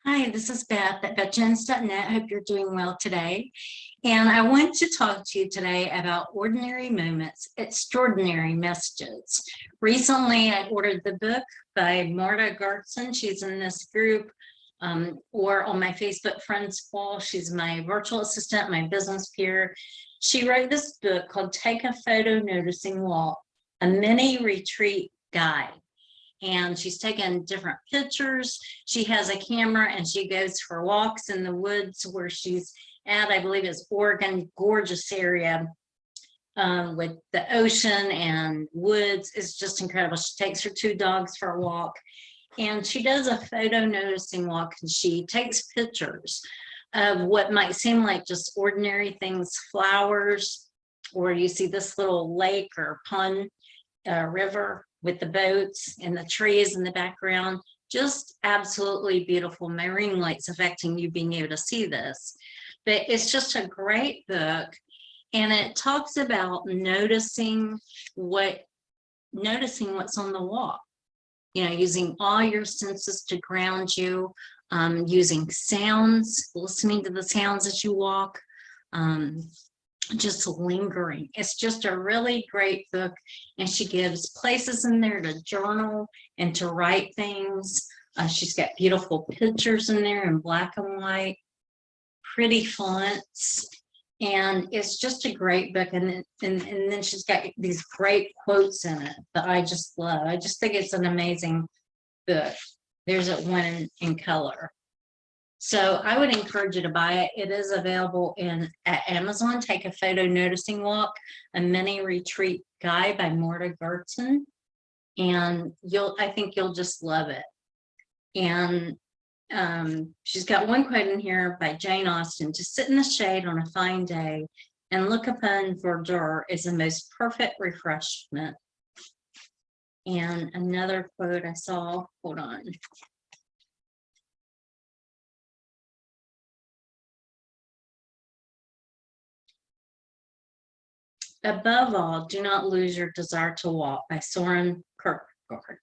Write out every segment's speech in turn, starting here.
Hi, this is Beth at BethJens.net. Hope you're doing well today. And I want to talk to you today about ordinary moments, extraordinary messages. Recently, I ordered the book by Marta Goertzen. She's in this group or on my Facebook friends wall. She's my virtual assistant, my business peer. She wrote this book called Take a Photo Noticing Walk, a mini retreat guide. And she's taken different pictures. She has a camera and she goes for walks in the woods where she's at. I believe it's Oregon, gorgeous area with the ocean and woods. It's just incredible. She takes her 2 dogs for a walk and she does a photo noticing walk, and she takes pictures of what might seem like just ordinary things, flowers, or you see this little lake or pond, river with the boats and the trees in the background. Just absolutely beautiful. My ring light's affecting you being able to see this, but it's just a great book. And it talks about noticing what's on the walk, using all your senses to ground you, using sounds, listening to the sounds as you walk, just lingering. It's just a really great book, and she gives places in there to journal and to write things. She's got beautiful pictures in there in black and white, pretty fonts, and it's just a great book. And then she's got these great quotes in it that I just love. I just think it's an amazing book. There's one in color. So I would encourage you to buy it. It is available at Amazon. Take a Photo Noticing Walk, a mini retreat guide by Marta Goertzen, and I think you'll just love it. And she's got one quote in here by Jane Austen: "To sit in the shade on a fine day and look upon verdure is the most perfect refreshment." And another quote I saw, hold on. "Above all, do not lose your desire to walk" by Soren Kierkegaard.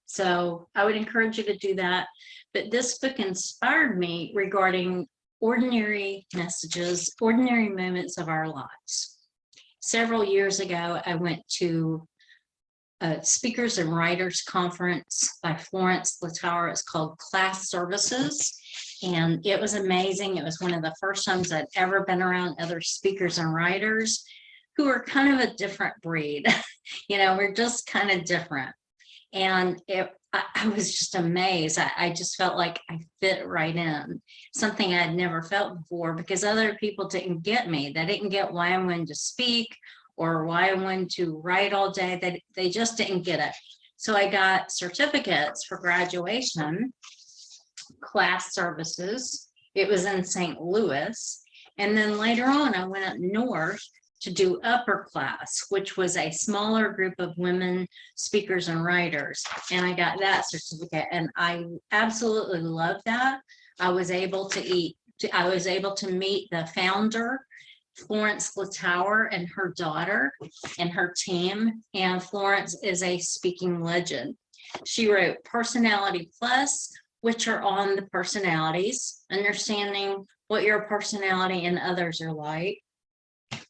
So I would encourage you to do that. But this book inspired me regarding ordinary messages, ordinary moments of our lives. Several years ago, I went to a Speakers and Writers Conference by Florence Littauer. It's called CLASServices. And it was amazing. It was one of the first times I'd ever been around other speakers and writers who are kind of a different breed. We're just kind of different. And I was just amazed. I just felt like I fit right in, something I'd never felt before, because other people didn't get me. They didn't get why I wanted to speak or why I wanted to write all day. They just didn't get it. So I got certificates for graduation, CLASServices. It was in St. Louis. And then later on, I went up north to do Upper CLASS, which was a smaller group of women speakers and writers. And I got that certificate, and I absolutely loved that. I was able to meet the founder, Florence Littauer, and her daughter and her team. And Florence is a speaking legend. She wrote Personality Plus, which are on the personalities, understanding what your personality and others are like.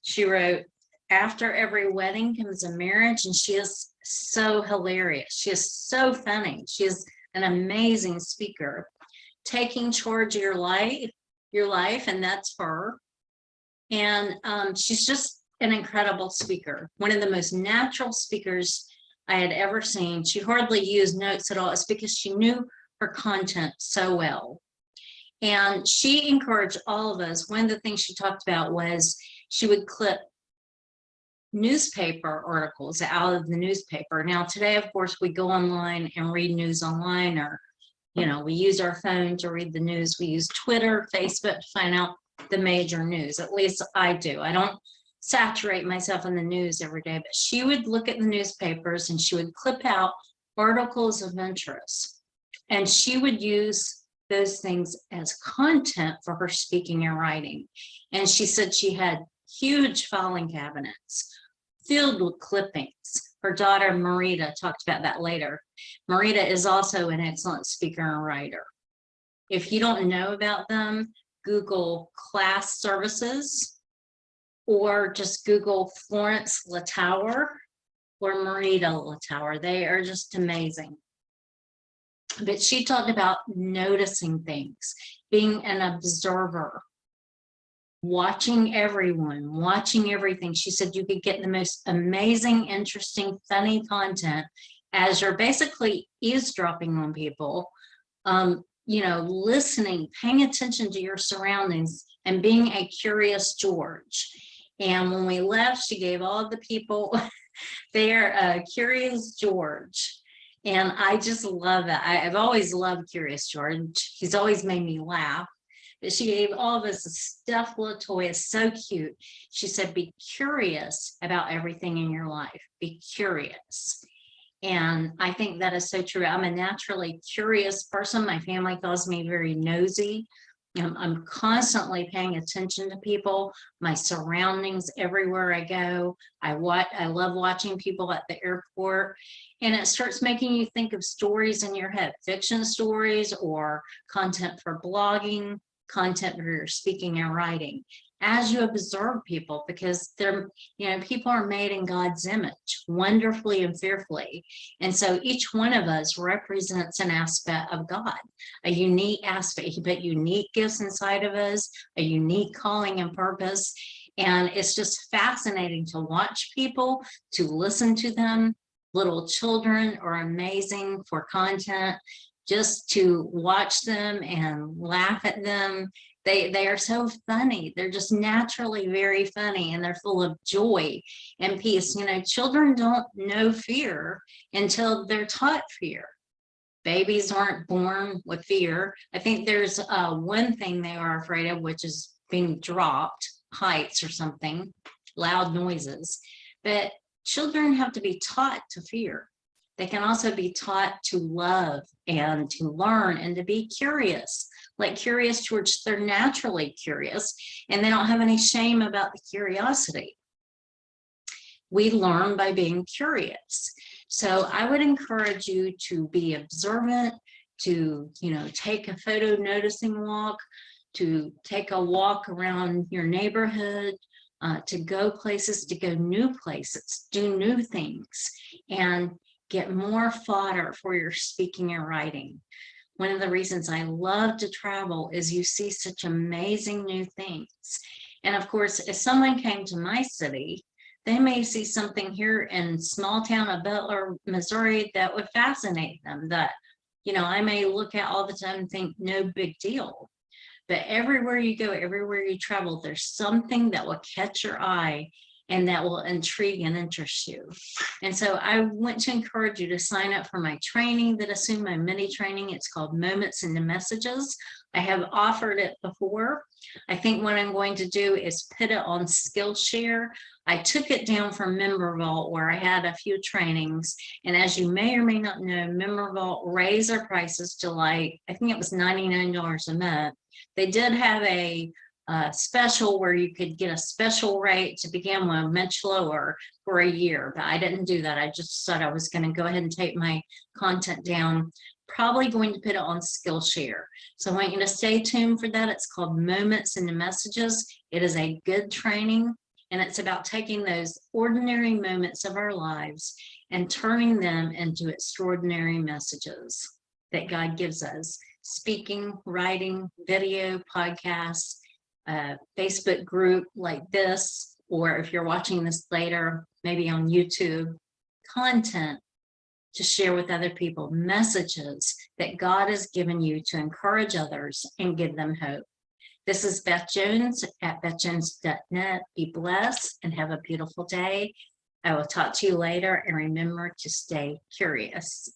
She wrote After Every Wedding Comes a Marriage, and she is so hilarious. She is so funny. She is an amazing speaker. Taking Charge of Your Life, and that's her. And she's just an incredible speaker. One of the most natural speakers I had ever seen. She hardly used notes at all. It's because she knew her content so well. And she encouraged all of us. One of the things she talked about was she would clip newspaper articles out of the newspaper. Now, today, of course, we go online and read news online, or, we use our phone to read the news. We use Twitter, Facebook to find out the major news. At least I do. I don't saturate myself in the news every day, but she would look at the newspapers and she would clip out articles of interest. And she would use those things as content for her speaking and writing. And she said she had huge filing cabinets filled with clippings. Her daughter, Marita, talked about that later. Marita is also an excellent speaker and writer. If you don't know about them, Google CLASServices, or just Google Florence Littauer or Marita Littaeur. They are just amazing. But she talked about noticing things, being an observer, watching everyone, watching everything. She said you could get the most amazing, interesting, funny content as you're basically eavesdropping on people, you know, listening, paying attention to your surroundings, and being a curious George. And when we left, she gave all of the people their Curious George. And I just love it. I've always loved Curious George. He's always made me laugh. But she gave all of us a stuffed little toy. It's so cute. She said, be curious about everything in your life. Be curious. And I think that is so true. I'm a naturally curious person. My family calls me very nosy. I'm constantly paying attention to people, my surroundings everywhere I go. I love watching people at the airport, and it starts making you think of stories in your head, fiction stories or content for blogging, content for your speaking and writing, as you observe people, because they're, you know, people are made in God's image, wonderfully and fearfully. And so each one of us represents an aspect of God, a unique aspect. He put unique gifts inside of us, a unique calling and purpose. And it's just fascinating to watch people, to listen to them. Little children are amazing for content, just to watch them and laugh at them. They are so funny. They're just naturally very funny, and they're full of joy and peace. You know, children don't know fear until they're taught fear. Babies aren't born with fear. I think there's one thing they are afraid of, which is being dropped, heights or something, loud noises. But children have to be taught to fear. They can also be taught to love and to learn and to be curious. Like Curious George, they're naturally curious, and they don't have any shame about the curiosity. We learn by being curious. So I would encourage you to be observant, to, you know, take a photo noticing walk, to take a walk around your neighborhood, to go places, to go new places, do new things, and get more fodder for your speaking and writing. One of the reasons I love to travel is you see such amazing new things. And of course, if someone came to my city, they may see something here in small town of Butler, Missouri that would fascinate them, that, you know, I may look at all the time and think no big deal. But everywhere you go, everywhere you travel, there's something that will catch your eye and that will intrigue and interest you. And so I want to encourage you to sign up for my training that is soon, my mini training. It's called Moments into Messages. I have offered it before. I think what I'm going to do is put it on Skillshare. I took it down from MemberVault, where I had a few trainings. And as you may or may not know, MemberVault raised their prices to, like, I think it was $99 a month. They did have a special where you could get a special rate to begin with, much lower, for a year, but I didn't do that. I just said I was going to go ahead and take my content down, probably going to put it on Skillshare. So I want you to stay tuned for that. It's called Moments into Messages. It is a good training, and it's about taking those ordinary moments of our lives and turning them into extraordinary messages that God gives us. Speaking, writing, video, podcasts, Facebook group like this, or if you're watching this later, maybe on YouTube, content to share with other people, messages that God has given you to encourage others and give them hope. This is Beth Jones at bethjones.net. Be blessed and have a beautiful day. I will talk to you later, and remember to stay curious.